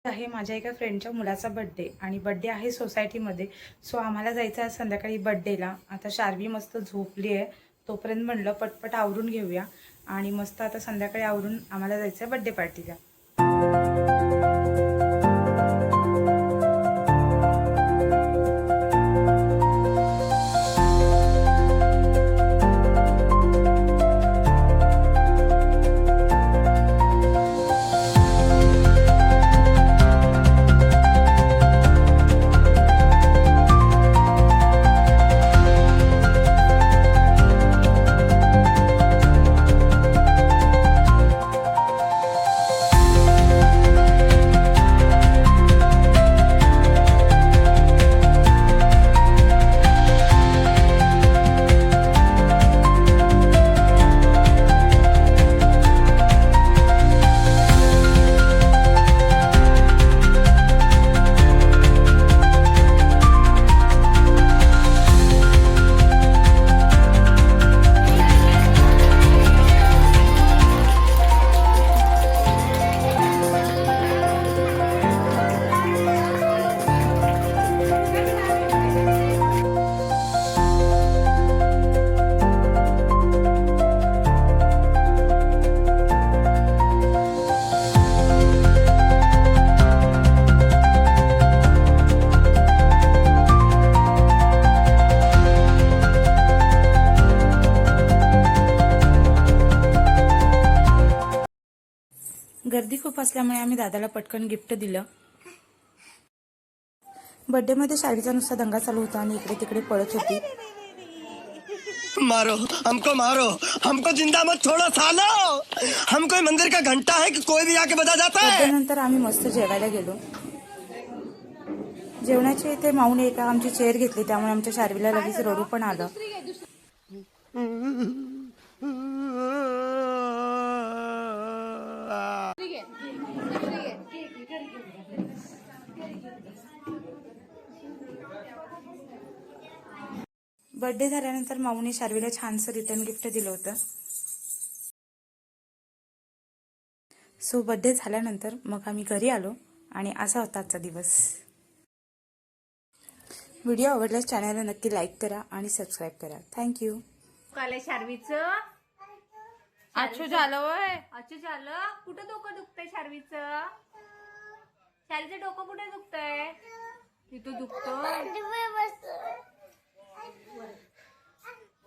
आहे माझ्या एका फ्रेंडच्या मुलाचा बर्थडे आणि बर्थडे आहे सोसायटीमध्ये. सो आम्हाला जायचं आहे संध्याकाळी बर्थडेला. आता शार्वी मस्त झोपली आहे, तोपर्यंत म्हणलं पटपट आवरून घेऊया आणि मस्त आता संध्याकाळी आवरून आम्हाला जायचं आहे बर्थडे पार्टीला. गर्दी खूप असल्यामुळे आम्ही दादाला पटकन गिफ्ट दिलं. बर्थडे मध्ये शाळेचा नुसता दंगा चालू होता आणि इकडे तिकडे पळत होती. मारो हमको जिंदा मत छोड़ो सालो. हम कोई मंदिर का घंटा है कि कोई भी आके बजा जाता है. बर्थडे नंतर आम्ही मस्त जेवायला गेलो. जेवणाच्या इथे माऊने एका आमची चेअर घेतली, त्यामुळे आमच्या शार्वीला लगेच रडू पण आलं. बर्थडे झाल्यानंतर माऊने शार्वीला छानसं रिटर्न गिफ्ट दिलं होतं. सो बर्थडे झाल्यानंतर मग आम्ही घरी आलो आणि असा होता आजचा दिवस. व्हिडिओ आवडल्यास चॅनलला नक्की लाईक करा आणि सबस्क्राईब करा. थँक्यू. काले शार्वीचं अच्छू झालं वय. अच्छा झालं. कुठं डोकं दुखतंय शार्वीचं? शार्वीचं डोकं कुठे दुखतंय? तिथं दुखतं.